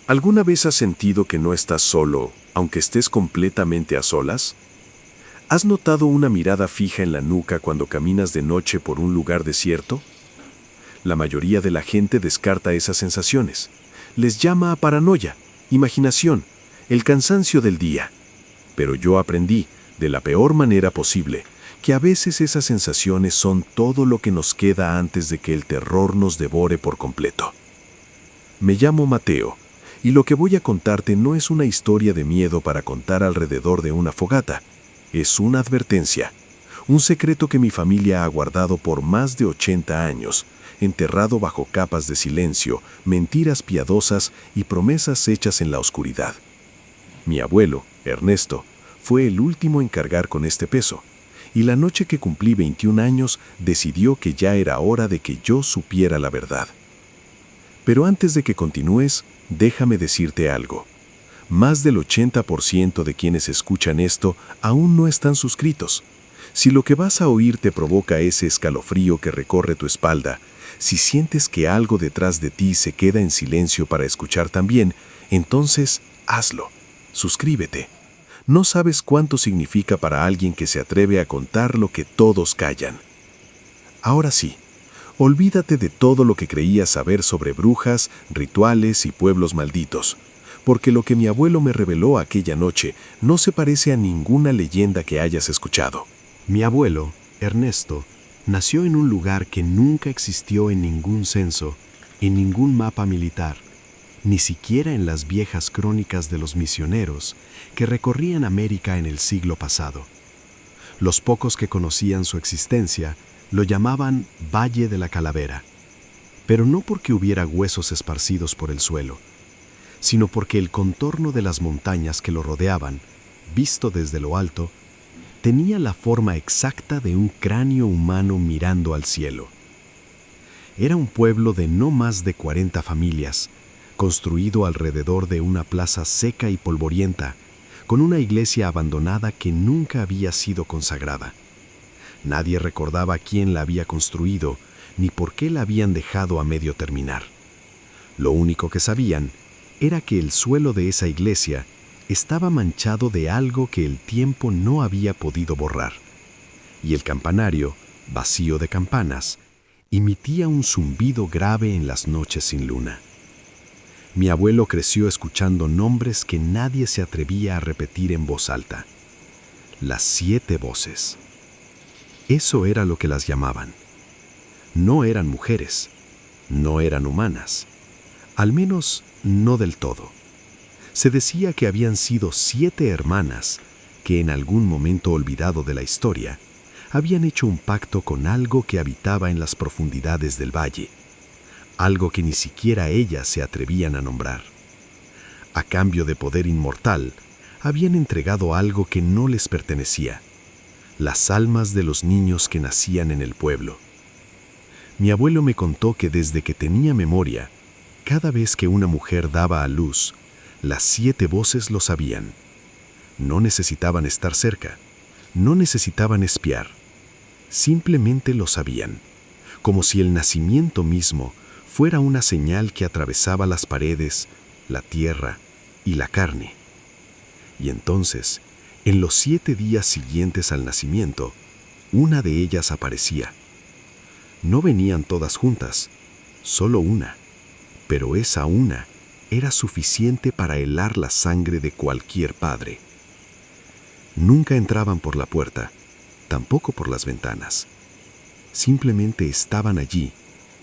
¿Alguna vez has sentido que no estás solo, aunque estés completamente a solas? ¿Has notado una mirada fija en la nuca cuando caminas de noche por un lugar desierto? La mayoría de la gente descarta esas sensaciones. Les llama a paranoia, imaginación, el cansancio del día. Pero yo aprendí, de la peor manera posible, que a veces esas sensaciones son todo lo que nos queda antes de que el terror nos devore por completo. Me llamo Mateo, y lo que voy a contarte no es una historia de miedo para contar alrededor de una fogata. Es una advertencia, un secreto que mi familia ha guardado por más de 80 años, enterrado bajo capas de silencio, mentiras piadosas y promesas hechas en la oscuridad. Mi abuelo, Ernesto, fue el último en cargar con este peso, y la noche que cumplí 21 años decidió que ya era hora de que yo supiera la verdad. Pero antes de que continúes, déjame decirte algo. Más del 80% de quienes escuchan esto aún no están suscritos. Si lo que vas a oír te provoca ese escalofrío que recorre tu espalda, si sientes que algo detrás de ti se queda en silencio para escuchar también, entonces hazlo. Suscríbete. No sabes cuánto significa para alguien que se atreve a contar lo que todos callan. Ahora sí, olvídate de todo lo que creías saber sobre brujas, rituales y pueblos malditos, porque lo que mi abuelo me reveló aquella noche no se parece a ninguna leyenda que hayas escuchado. Mi abuelo, Ernesto, nació en un lugar que nunca existió en ningún censo, en ningún mapa militar, ni siquiera en las viejas crónicas de los misioneros que recorrían América en el siglo pasado. Los pocos que conocían su existencia lo llamaban Valle de la Calavera, pero no porque hubiera huesos esparcidos por el suelo, sino porque el contorno de las montañas que lo rodeaban, visto desde lo alto, tenía la forma exacta de un cráneo humano mirando al cielo. Era un pueblo de no más de 40 familias, construido alrededor de una plaza seca y polvorienta, con una iglesia abandonada que nunca había sido consagrada. Nadie recordaba quién la había construido, ni por qué la habían dejado a medio terminar. Lo único que sabían era que el suelo de esa iglesia estaba manchado de algo que el tiempo no había podido borrar, y el campanario, vacío de campanas, emitía un zumbido grave en las noches sin luna. Mi abuelo creció escuchando nombres que nadie se atrevía a repetir en voz alta. Las 7 voces. Eso era lo que las llamaban. No eran mujeres, no eran humanas, al menos no del todo. Se decía que habían sido 7 hermanas que en algún momento olvidado de la historia habían hecho un pacto con algo que habitaba en las profundidades del valle, algo que ni siquiera ellas se atrevían a nombrar. A cambio de poder inmortal, habían entregado algo que no les pertenecía: las almas de los niños que nacían en el pueblo. Mi abuelo me contó que desde que tenía memoria, cada vez que una mujer daba a luz, las 7 voces lo sabían. No necesitaban estar cerca, no necesitaban espiar, simplemente lo sabían, como si el nacimiento mismo fuera una señal que atravesaba las paredes, la tierra y la carne. Y entonces, en los 7 días siguientes al nacimiento, una de ellas aparecía. No venían todas juntas, solo una, pero esa una era suficiente para helar la sangre de cualquier padre. Nunca entraban por la puerta, tampoco por las ventanas. Simplemente estaban allí,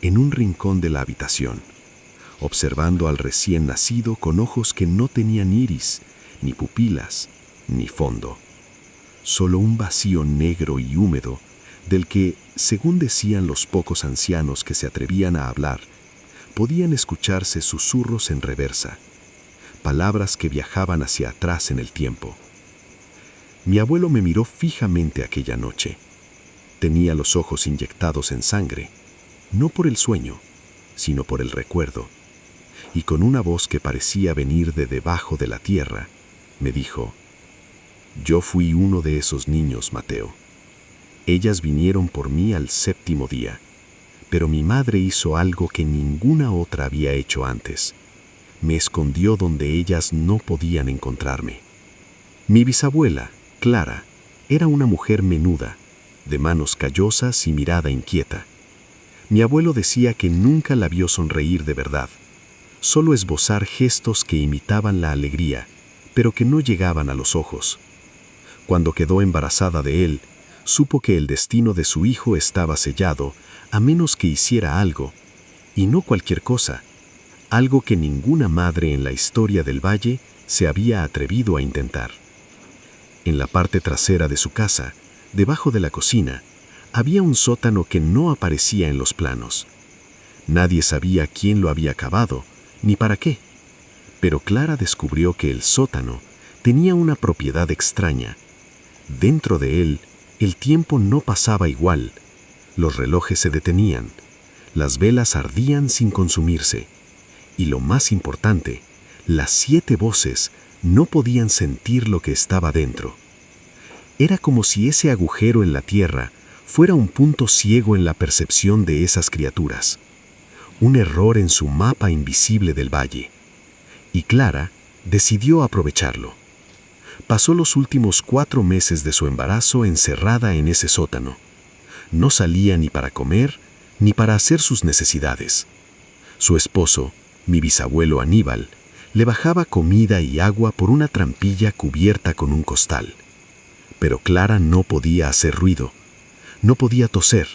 en un rincón de la habitación, observando al recién nacido con ojos que no tenían iris, ni pupilas, ni fondo. Solo un vacío negro y húmedo del que, según decían los pocos ancianos que se atrevían a hablar, podían escucharse susurros en reversa, palabras que viajaban hacia atrás en el tiempo. Mi abuelo me miró fijamente aquella noche. Tenía los ojos inyectados en sangre, no por el sueño, sino por el recuerdo, y con una voz que parecía venir de debajo de la tierra, me dijo: «Yo fui uno de esos niños, Mateo. Ellas vinieron por mí al 7º día, pero mi madre hizo algo que ninguna otra había hecho antes. me escondió donde ellas no podían encontrarme. Mi bisabuela, Clara, era una mujer menuda, de manos callosas y mirada inquieta. Mi abuelo decía que nunca la vio sonreír de verdad, solo esbozar gestos que imitaban la alegría, pero que no llegaban a los ojos. Cuando quedó embarazada de él, supo que el destino de su hijo estaba sellado, a menos que hiciera algo, y no cualquier cosa, algo que ninguna madre en la historia del valle se había atrevido a intentar. En la parte trasera de su casa, debajo de la cocina, había un sótano que no aparecía en los planos. Nadie sabía quién lo había cavado, ni para qué. Pero Clara descubrió que el sótano tenía una propiedad extraña. Dentro de él, el tiempo no pasaba igual. Los relojes se detenían, las velas ardían sin consumirse. Y lo más importante, las 7 voces no podían sentir lo que estaba dentro. Era como si ese agujero en la tierra fuera un punto ciego en la percepción de esas criaturas, un error en su mapa invisible del valle. Y Clara decidió aprovecharlo. Pasó los últimos 4 meses de su embarazo encerrada en ese sótano. No salía ni para comer, ni para hacer sus necesidades. Su esposo, mi bisabuelo Aníbal, le bajaba comida y agua por una trampilla cubierta con un costal. Pero Clara no podía hacer ruido, no podía toser,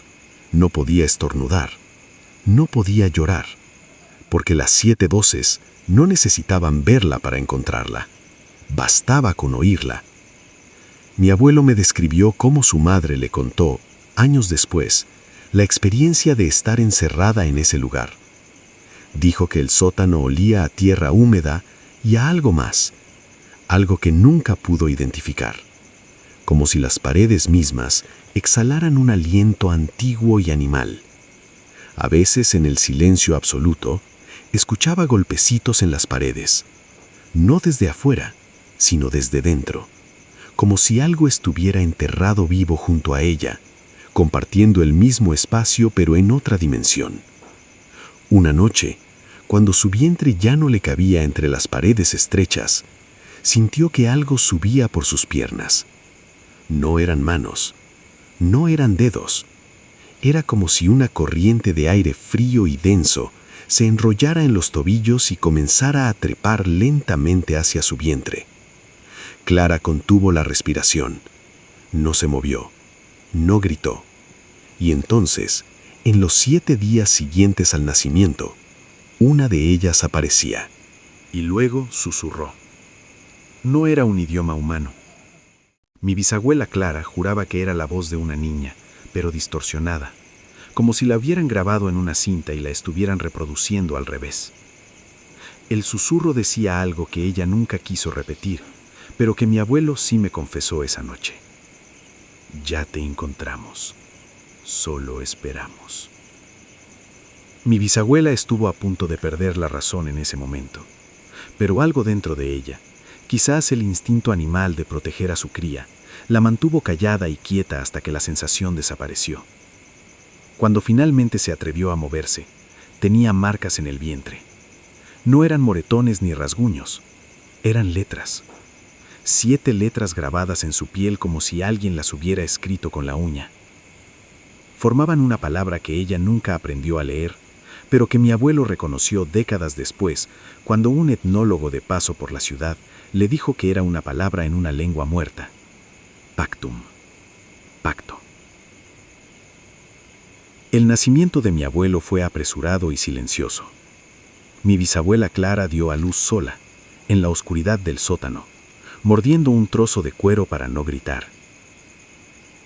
no podía estornudar, no podía llorar, porque las 7 voces no necesitaban verla para encontrarla. Bastaba con oírla. Mi abuelo me describió cómo su madre le contó, años después, la experiencia de estar encerrada en ese lugar. Dijo que el sótano olía a tierra húmeda y a algo más, algo que nunca pudo identificar, como si las paredes mismas exhalaran un aliento antiguo y animal. A veces, en el silencio absoluto, escuchaba golpecitos en las paredes, no desde afuera, sino desde dentro, como si algo estuviera enterrado vivo junto a ella, compartiendo el mismo espacio pero en otra dimensión. Una noche, cuando su vientre ya no le cabía entre las paredes estrechas, sintió que algo subía por sus piernas. No eran manos, no eran dedos. Era como si una corriente de aire frío y denso se enrollara en los tobillos y comenzara a trepar lentamente hacia su vientre. Clara contuvo la respiración. No se movió, no gritó. Y entonces, en los 7 días siguientes al nacimiento, una de ellas aparecía. Y luego susurró. No era un idioma humano. Mi bisabuela Clara juraba que era la voz de una niña, pero distorsionada, como si la hubieran grabado en una cinta y la estuvieran reproduciendo al revés. El susurro decía algo que ella nunca quiso repetir, pero que mi abuelo sí me confesó esa noche. Ya te encontramos. Solo esperamos. Mi bisabuela estuvo a punto de perder la razón en ese momento, pero algo dentro de ella, quizás el instinto animal de proteger a su cría, la mantuvo callada y quieta hasta que la sensación desapareció. Cuando finalmente se atrevió a moverse, tenía marcas en el vientre. No eran moretones ni rasguños, eran letras. 7 letras grabadas en su piel como si alguien las hubiera escrito con la uña. Formaban una palabra que ella nunca aprendió a leer, pero que mi abuelo reconoció décadas después, cuando un etnólogo de paso por la ciudad le dijo que era una palabra en una lengua muerta. Pactum. Pacto. El nacimiento de mi abuelo fue apresurado y silencioso. Mi bisabuela Clara dio a luz sola, en la oscuridad del sótano, mordiendo un trozo de cuero para no gritar.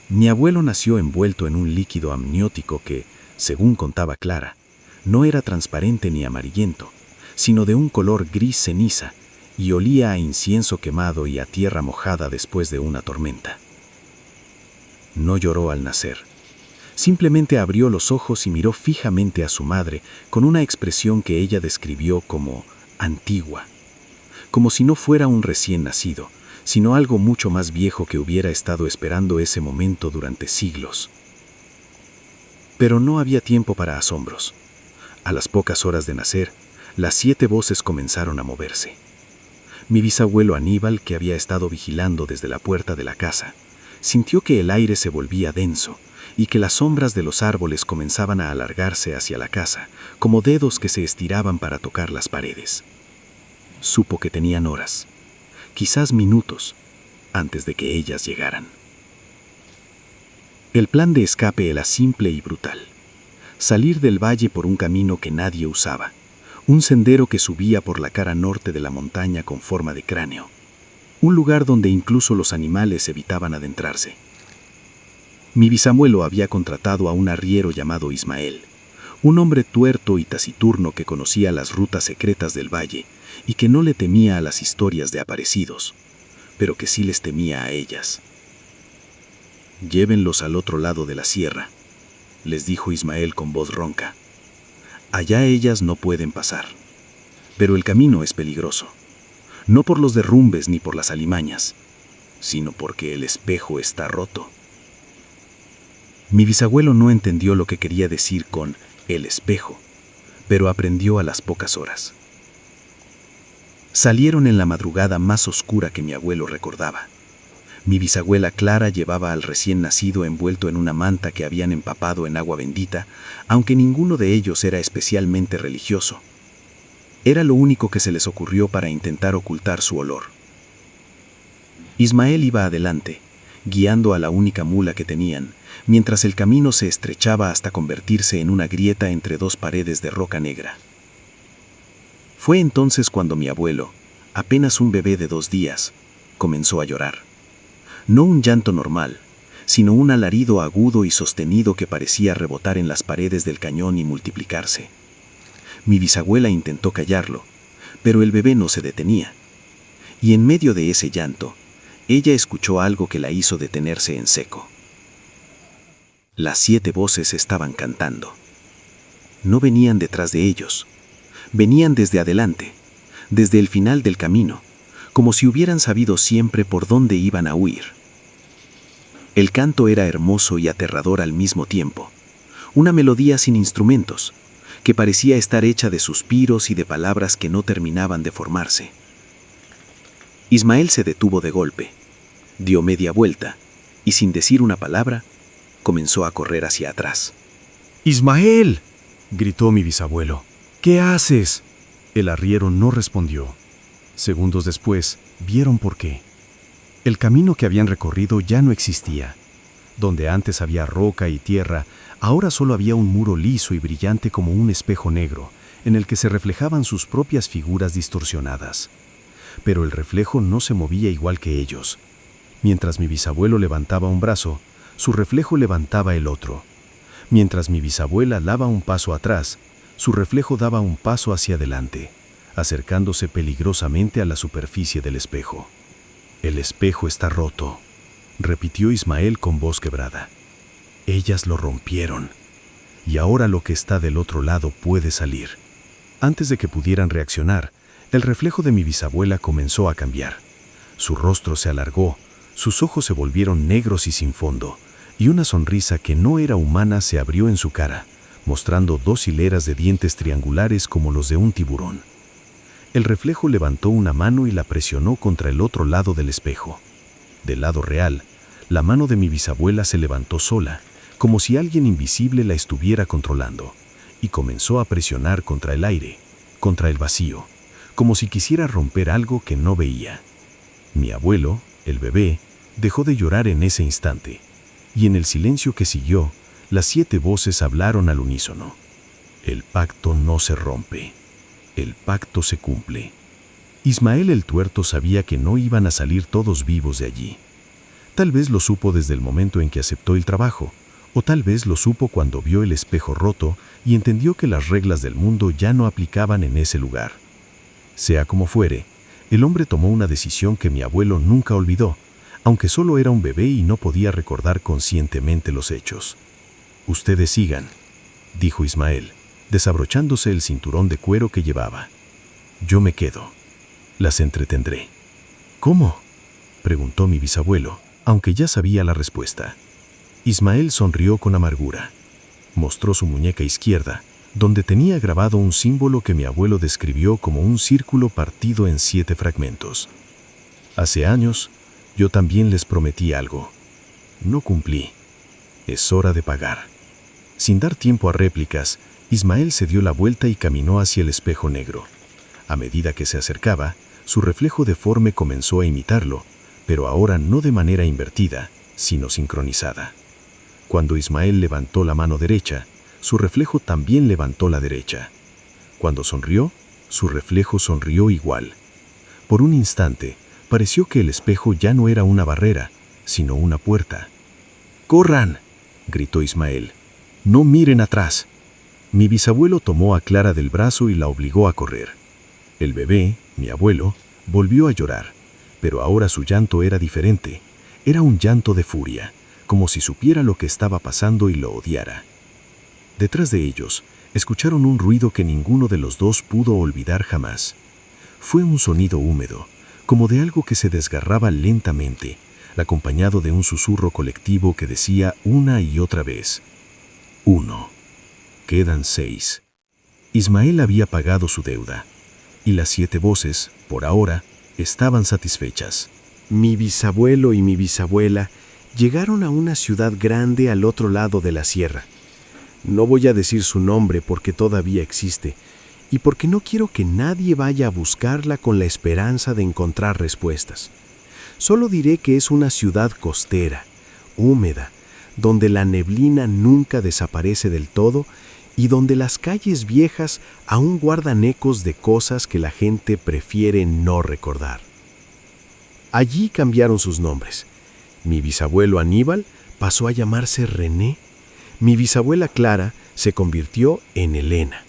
Mi abuelo nació envuelto en un líquido amniótico que, según contaba Clara, no era transparente ni amarillento, sino de un color gris ceniza, y olía a incienso quemado y a tierra mojada después de una tormenta. No lloró al nacer. Simplemente abrió los ojos y miró fijamente a su madre con una expresión que ella describió como antigua, como si no fuera un recién nacido, sino algo mucho más viejo que hubiera estado esperando ese momento durante siglos. Pero no había tiempo para asombros. A las pocas horas de nacer, Las 7 voces comenzaron a moverse. Mi bisabuelo Aníbal, que había estado vigilando desde la puerta de la casa, sintió que el aire se volvía denso y que las sombras de los árboles comenzaban a alargarse hacia la casa, como dedos que se estiraban para tocar las paredes. Supo que tenían horas, quizás minutos, antes de que ellas llegaran. El plan de escape era simple y brutal. Salir del valle por un camino que nadie usaba, un sendero que subía por la cara norte de la montaña con forma de cráneo, un lugar donde incluso los animales evitaban adentrarse. Mi bisabuelo había contratado a un arriero llamado Ismael, un hombre tuerto y taciturno que conocía las rutas secretas del valle y que no le temía a las historias de aparecidos, pero que sí les temía a ellas. «Llévenlos al otro lado de la sierra», les dijo Ismael con voz ronca. «Allá ellas no pueden pasar, pero el camino es peligroso, no por los derrumbes ni por las alimañas, sino porque el espejo está roto». Mi bisabuelo no entendió lo que quería decir con el espejo, pero aprendió a las pocas horas. Salieron en la madrugada más oscura que mi abuelo recordaba. Mi bisabuela Clara llevaba al recién nacido envuelto en una manta que habían empapado en agua bendita, aunque ninguno de ellos era especialmente religioso. Era lo único que se les ocurrió para intentar ocultar su olor. Ismael iba adelante, guiando a la única mula que tenían, mientras el camino se estrechaba hasta convertirse en una grieta entre dos paredes de roca negra. Fue entonces cuando mi abuelo, apenas un bebé de 2 días, comenzó a llorar. No un llanto normal, sino un alarido agudo y sostenido que parecía rebotar en las paredes del cañón y multiplicarse. Mi bisabuela intentó callarlo, pero el bebé no se detenía. Y en medio de ese llanto, ella escuchó algo que la hizo detenerse en seco. Las 7 voces estaban cantando. No venían detrás de ellos, venían desde adelante, desde el final del camino, como si hubieran sabido siempre por dónde iban a huir. El canto era hermoso y aterrador al mismo tiempo, una melodía sin instrumentos, que parecía estar hecha de suspiros y de palabras que no terminaban de formarse. Ismael se detuvo de golpe, dio media vuelta y sin decir una palabra, comenzó a correr hacia atrás. «¡Ismael!», gritó mi bisabuelo. «¿Qué haces?». El arriero no respondió. Segundos después, vieron por qué. El camino que habían recorrido ya no existía. Donde antes había roca y tierra, ahora solo había un muro liso y brillante como un espejo negro, en el que se reflejaban sus propias figuras distorsionadas. Pero el reflejo no se movía igual que ellos. Mientras mi bisabuelo levantaba un brazo, su reflejo levantaba el otro. Mientras mi bisabuela daba un paso atrás, su reflejo daba un paso hacia adelante, acercándose peligrosamente a la superficie del espejo. «El espejo está roto», repitió Ismael con voz quebrada. «Ellas lo rompieron, y ahora lo que está del otro lado puede salir». Antes de que pudieran reaccionar, el reflejo de mi bisabuela comenzó a cambiar. Su rostro se alargó, sus ojos se volvieron negros y sin fondo, y una sonrisa que no era humana se abrió en su cara, mostrando 2 hileras de dientes triangulares como los de un tiburón. El reflejo levantó una mano y la presionó contra el otro lado del espejo. Del lado real, la mano de mi bisabuela se levantó sola, como si alguien invisible la estuviera controlando, y comenzó a presionar contra el aire, contra el vacío, como si quisiera romper algo que no veía. Mi abuelo, el bebé, dejó de llorar en ese instante, y en el silencio que siguió, las 7 voces hablaron al unísono. El pacto no se rompe, el pacto se cumple. Ismael el tuerto sabía que no iban a salir todos vivos de allí. Tal vez lo supo desde el momento en que aceptó el trabajo, o tal vez lo supo cuando vio el espejo roto y entendió que las reglas del mundo ya no aplicaban en ese lugar. Sea como fuere, el hombre tomó una decisión que mi abuelo nunca olvidó, aunque solo era un bebé y no podía recordar conscientemente los hechos. «Ustedes sigan», dijo Ismael, desabrochándose el cinturón de cuero que llevaba. «Yo me quedo. Las entretendré». «¿Cómo?», preguntó mi bisabuelo, aunque ya sabía la respuesta. Ismael sonrió con amargura. Mostró su muñeca izquierda, donde tenía grabado un símbolo que mi abuelo describió como un círculo partido en 7 fragmentos. Hace años, yo también les prometí algo. No cumplí. Es hora de pagar. Sin dar tiempo a réplicas, Ismael se dio la vuelta y caminó hacia el espejo negro. A medida que se acercaba, su reflejo deforme comenzó a imitarlo, pero ahora no de manera invertida, sino sincronizada. Cuando Ismael levantó la mano derecha, su reflejo también levantó la derecha. Cuando sonrió, su reflejo sonrió igual. Por un instante, pareció que el espejo ya no era una barrera, sino una puerta. ¡Corran!, gritó Ismael. ¡No miren atrás! Mi bisabuelo tomó a Clara del brazo y la obligó a correr. El bebé, mi abuelo, volvió a llorar, pero ahora su llanto era diferente. Era un llanto de furia, como si supiera lo que estaba pasando y lo odiara. Detrás de ellos, escucharon un ruido que ninguno de los dos pudo olvidar jamás. Fue un sonido húmedo, como de algo que se desgarraba lentamente, acompañado de un susurro colectivo que decía una y otra vez: 1. Quedan 6. Ismael había pagado su deuda, y las 7 voces, por ahora, estaban satisfechas. Mi bisabuelo y mi bisabuela llegaron a una ciudad grande al otro lado de la sierra. No voy a decir su nombre porque todavía existe, y porque no quiero que nadie vaya a buscarla con la esperanza de encontrar respuestas. Solo diré que es una ciudad costera, húmeda, donde la neblina nunca desaparece del todo y donde las calles viejas aún guardan ecos de cosas que la gente prefiere no recordar. Allí cambiaron sus nombres. Mi bisabuelo Aníbal pasó a llamarse René, mi bisabuela Clara se convirtió en Elena,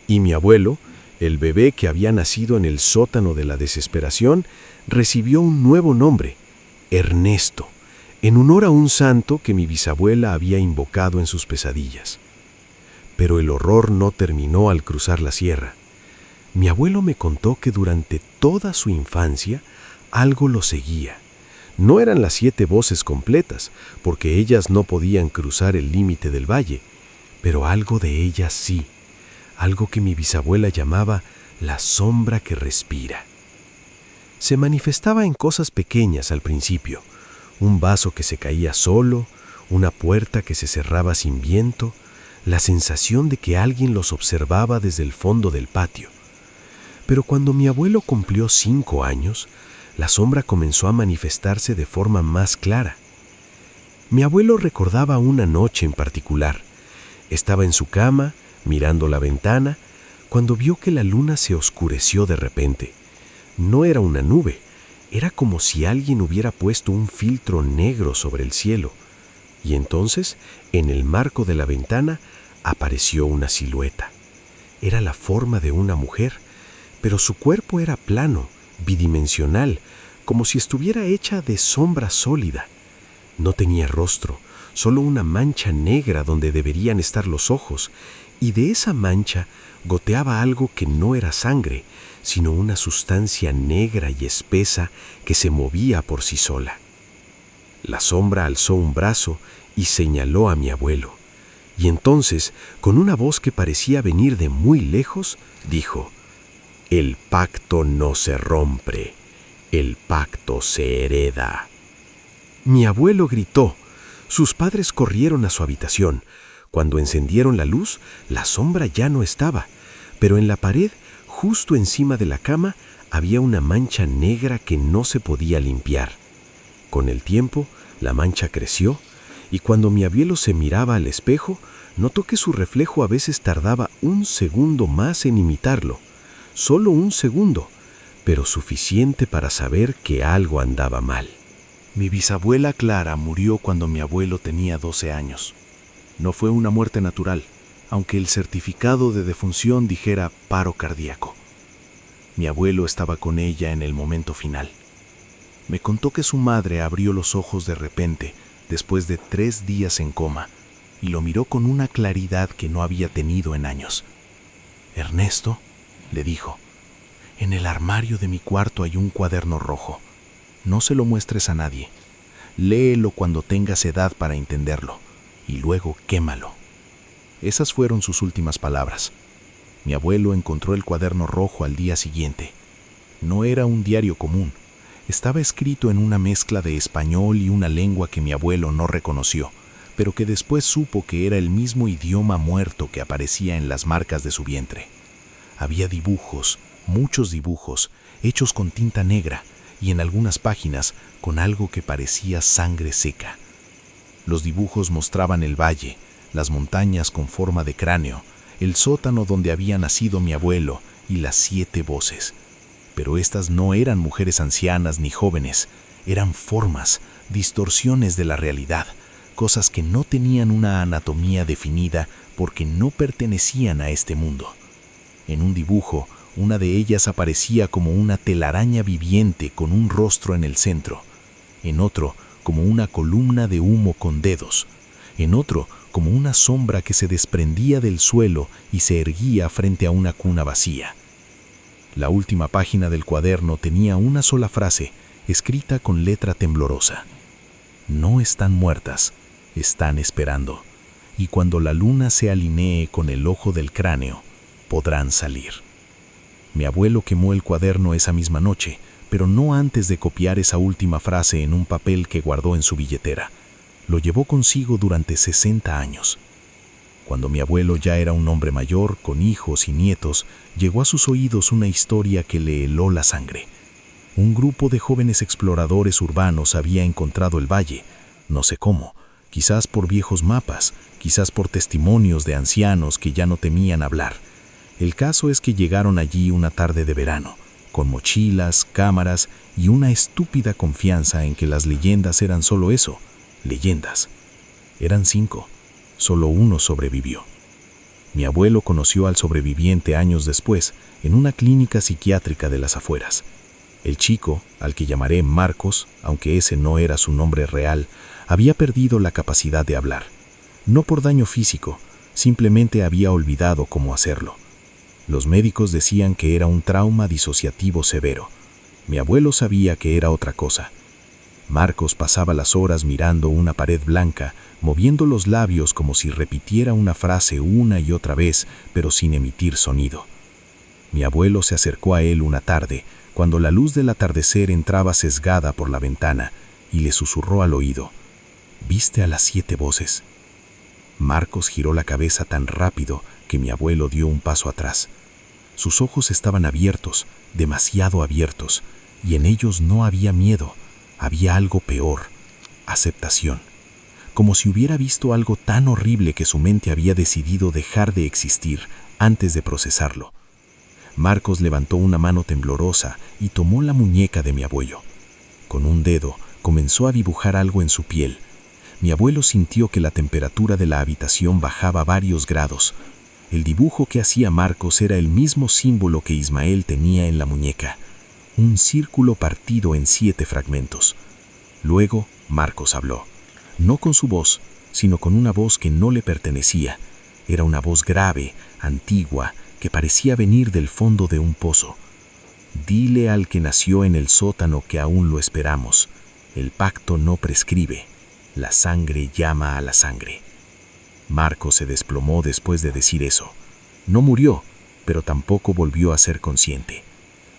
y mi abuelo, el bebé que había nacido en el sótano de la desesperación, recibió un nuevo nombre, Ernesto, en honor a un santo que mi bisabuela había invocado en sus pesadillas. Pero el horror no terminó al cruzar la sierra. Mi abuelo me contó que durante toda su infancia algo lo seguía. No eran las 7 voces completas, porque ellas no podían cruzar el límite del valle, pero algo de ellas sí, algo que mi bisabuela llamaba la sombra que respira. Se manifestaba en cosas pequeñas al principio, un vaso que se caía solo, una puerta que se cerraba sin viento, la sensación de que alguien los observaba desde el fondo del patio. Pero cuando mi abuelo cumplió 5 años, la sombra comenzó a manifestarse de forma más clara. Mi abuelo recordaba una noche en particular. Estaba en su cama, mirando la ventana, cuando vio que la luna se oscureció de repente. No era una nube, era como si alguien hubiera puesto un filtro negro sobre el cielo. Y entonces, en el marco de la ventana, apareció una silueta. Era la forma de una mujer, pero su cuerpo era plano, bidimensional, como si estuviera hecha de sombra sólida. No tenía rostro, solo una mancha negra donde deberían estar los ojos, y de esa mancha goteaba algo que no era sangre, sino una sustancia negra y espesa que se movía por sí sola. La sombra alzó un brazo y señaló a mi abuelo, y entonces, con una voz que parecía venir de muy lejos, dijo: «El pacto no se rompe, el pacto se hereda». Mi abuelo gritó. Sus padres corrieron a su habitación. Cuando encendieron la luz, la sombra ya no estaba, pero en la pared, justo encima de la cama, había una mancha negra que no se podía limpiar. Con el tiempo, la mancha creció, y cuando mi abuelo se miraba al espejo, notó que su reflejo a veces tardaba un segundo más en imitarlo. Solo un segundo, pero suficiente para saber que algo andaba mal. Mi bisabuela Clara murió cuando mi abuelo tenía 12 años. No fue una muerte natural, aunque el certificado de defunción dijera paro cardíaco. Mi abuelo estaba con ella en el momento final. Me contó que su madre abrió los ojos de repente, después de 3 días en coma, y lo miró con una claridad que no había tenido en años. «Ernesto», le dijo, «en el armario de mi cuarto hay un cuaderno rojo. No se lo muestres a nadie. Léelo cuando tengas edad para entenderlo, y luego quémalo». Esas fueron sus últimas palabras. Mi abuelo encontró el cuaderno rojo al día siguiente. No era un diario común. Estaba escrito en una mezcla de español y una lengua que mi abuelo no reconoció, pero que después supo que era el mismo idioma muerto que aparecía en las marcas de su vientre. Había dibujos, muchos dibujos, hechos con tinta negra y en algunas páginas con algo que parecía sangre seca. Los dibujos mostraban el valle, las montañas con forma de cráneo, el sótano donde había nacido mi abuelo y las 7 voces. Pero estas no eran mujeres ancianas ni jóvenes, eran formas, distorsiones de la realidad, cosas que no tenían una anatomía definida porque no pertenecían a este mundo. En un dibujo, una de ellas aparecía como una telaraña viviente con un rostro en el centro, en otro como una columna de humo con dedos, en otro como una sombra que se desprendía del suelo y se erguía frente a una cuna vacía. La última página del cuaderno tenía una sola frase, escrita con letra temblorosa. No están muertas, están esperando, y cuando la luna se alinee con el ojo del cráneo, podrán salir. Mi abuelo quemó el cuaderno esa misma noche, pero no antes de copiar esa última frase en un papel que guardó en su billetera. Lo llevó consigo durante 60 años. Cuando mi abuelo ya era un hombre mayor, con hijos y nietos, llegó a sus oídos una historia que le heló la sangre. Un grupo de jóvenes exploradores urbanos había encontrado el valle, no sé cómo, quizás por viejos mapas, quizás por testimonios de ancianos que ya no temían hablar. El caso es que llegaron allí una tarde de verano, con mochilas, cámaras y una estúpida confianza en que las leyendas eran solo eso, leyendas. Eran 5. Solo uno sobrevivió. Mi abuelo conoció al sobreviviente años después, en una clínica psiquiátrica de las afueras. El chico, al que llamaré Marcos, aunque ese no era su nombre real, había perdido la capacidad de hablar. No por daño físico, simplemente había olvidado cómo hacerlo. Los médicos decían que era un trauma disociativo severo. Mi abuelo sabía que era otra cosa. Marcos pasaba las horas mirando una pared blanca, moviendo los labios como si repitiera una frase una y otra vez, pero sin emitir sonido. Mi abuelo se acercó a él una tarde, cuando la luz del atardecer entraba sesgada por la ventana, y le susurró al oído: ¿Viste a las 7 voces? Marcos giró la cabeza tan rápido que mi abuelo dio un paso atrás. Sus ojos estaban abiertos, demasiado abiertos, y en ellos no había miedo, había algo peor, aceptación. Como si hubiera visto algo tan horrible que su mente había decidido dejar de existir antes de procesarlo. Marcos levantó una mano temblorosa y tomó la muñeca de mi abuelo. Con un dedo comenzó a dibujar algo en su piel. Mi abuelo sintió que la temperatura de la habitación bajaba varios grados. El dibujo que hacía Marcos era el mismo símbolo que Ismael tenía en la muñeca, un círculo partido en 7 fragmentos. Luego Marcos habló, no con su voz, sino con una voz que no le pertenecía. Era una voz grave, antigua, que parecía venir del fondo de un pozo. Dile al que nació en el sótano que aún lo esperamos. El pacto no prescribe. La sangre llama a la sangre. Marcos se desplomó después de decir eso. No murió, pero tampoco volvió a ser consciente.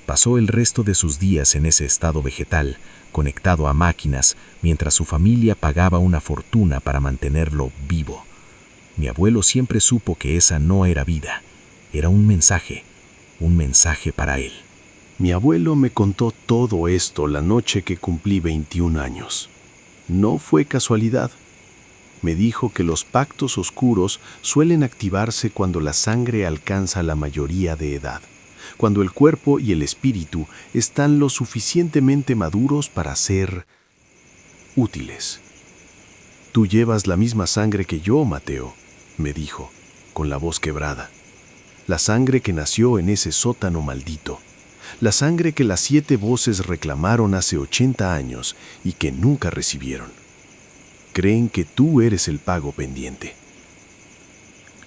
Pasó el resto de sus días en ese estado vegetal, conectado a máquinas, mientras su familia pagaba una fortuna para mantenerlo vivo. Mi abuelo siempre supo que esa no era vida. Era un mensaje para él. Mi abuelo me contó todo esto la noche que cumplí 21 años. No fue casualidad. Me dijo que los pactos oscuros suelen activarse cuando la sangre alcanza la mayoría de edad, cuando el cuerpo y el espíritu están lo suficientemente maduros para ser útiles. Tú llevas la misma sangre que yo, Mateo, me dijo, con la voz quebrada. La sangre que nació en ese sótano maldito. La sangre que las 7 voces reclamaron hace 80 años y que nunca recibieron. Creen que tú eres el pago pendiente.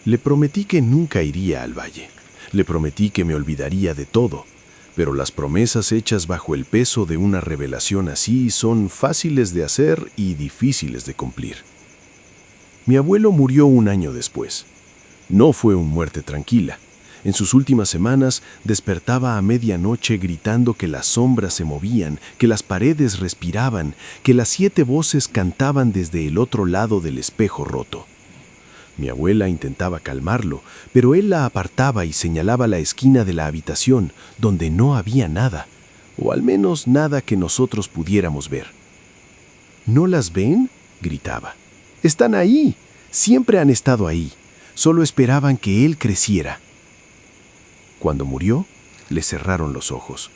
Le prometí que nunca iría al valle. Le prometí que me olvidaría de todo, pero las promesas hechas bajo el peso de una revelación así son fáciles de hacer y difíciles de cumplir. Mi abuelo murió un año después. No fue una muerte tranquila. En sus últimas semanas despertaba a medianoche gritando que las sombras se movían, que las paredes respiraban, que las 7 voces cantaban desde el otro lado del espejo roto. Mi abuela intentaba calmarlo, pero él la apartaba y señalaba la esquina de la habitación, donde no había nada, o al menos nada que nosotros pudiéramos ver. ¿No las ven?, gritaba. «Están ahí, siempre han estado ahí, solo esperaban que él creciera». Cuando murió, le cerraron los ojos.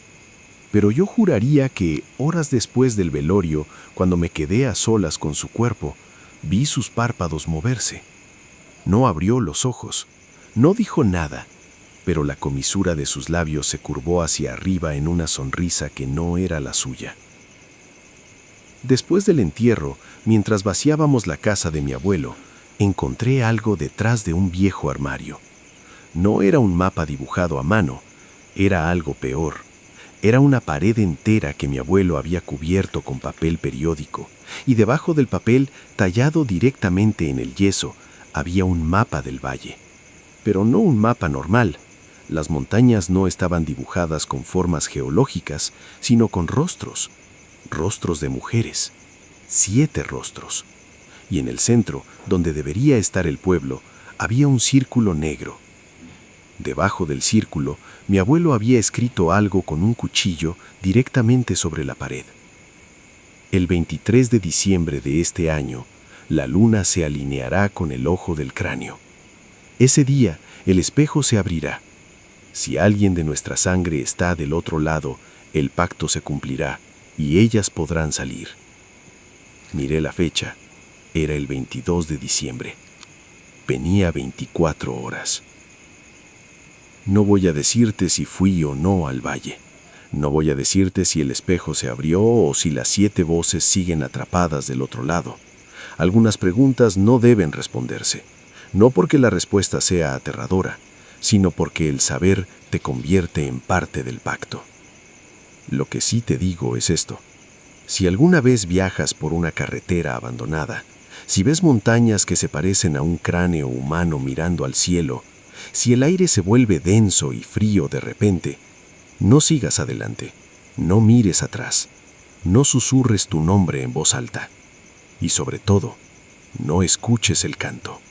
Pero yo juraría que, horas después del velorio, cuando me quedé a solas con su cuerpo, vi sus párpados moverse. No abrió los ojos, no dijo nada, pero la comisura de sus labios se curvó hacia arriba en una sonrisa que no era la suya. Después del entierro, mientras vaciábamos la casa de mi abuelo, encontré algo detrás de un viejo armario. No era un mapa dibujado a mano, era algo peor. Era una pared entera que mi abuelo había cubierto con papel periódico, y debajo del papel, tallado directamente en el yeso, había un mapa del valle. Pero no un mapa normal. Las montañas no estaban dibujadas con formas geológicas, sino con rostros. Rostros de mujeres. 7 rostros. Y en el centro, donde debería estar el pueblo, había un círculo negro. Debajo del círculo, mi abuelo había escrito algo con un cuchillo directamente sobre la pared. El 23 de diciembre de este año, la luna se alineará con el ojo del cráneo. Ese día, el espejo se abrirá. Si alguien de nuestra sangre está del otro lado, el pacto se cumplirá y ellas podrán salir. Miré la fecha. Era el 22 de diciembre. Venía 24 horas. No voy a decirte si fui o no al valle. No voy a decirte si el espejo se abrió o si las 7 voces siguen atrapadas del otro lado. Algunas preguntas no deben responderse, no porque la respuesta sea aterradora, sino porque el saber te convierte en parte del pacto. Lo que sí te digo es esto. Si alguna vez viajas por una carretera abandonada, si ves montañas que se parecen a un cráneo humano mirando al cielo, si el aire se vuelve denso y frío de repente, no sigas adelante, no mires atrás, no susurres tu nombre en voz alta y sobre todo, no escuches el canto.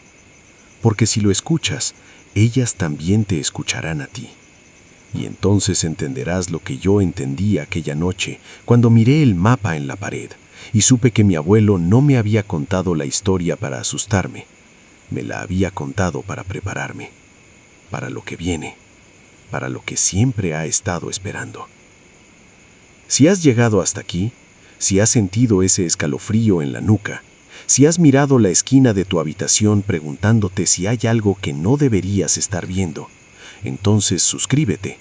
Porque si lo escuchas, ellas también te escucharán a ti. Y entonces entenderás lo que yo entendí aquella noche cuando miré el mapa en la pared y supe que mi abuelo no me había contado la historia para asustarme, me la había contado para prepararme, para lo que viene, para lo que siempre ha estado esperando. Si has llegado hasta aquí, si has sentido ese escalofrío en la nuca, si has mirado la esquina de tu habitación preguntándote si hay algo que no deberías estar viendo, entonces suscríbete.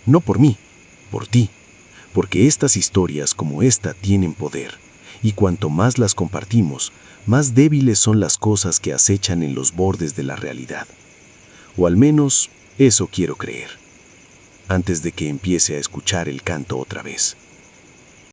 No por mí, por ti, porque estas historias como esta tienen poder, y cuanto más las compartimos, más débiles son las cosas que acechan en los bordes de la realidad. O al menos eso quiero creer, antes de que empiece a escuchar el canto otra vez.